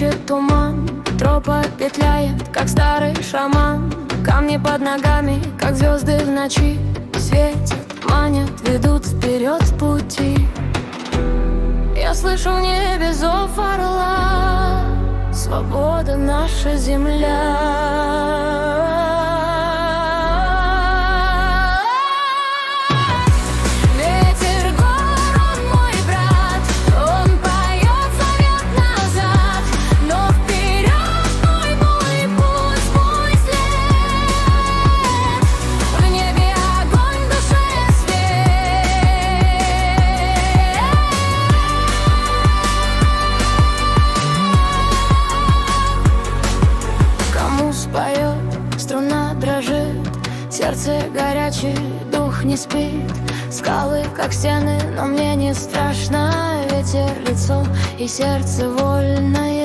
Шепчет туман, тропа петляет, как старый шаман. Камни под ногами, как звезды в ночи, светят, манят, ведут вперед в пути. Я слышу в небе зов орла, свобода наша земля. Поет, струна дрожит, сердце горячее, дух не спит. Скалы, как стены, но мне не страшно. Ветер, лицо и сердце вольное.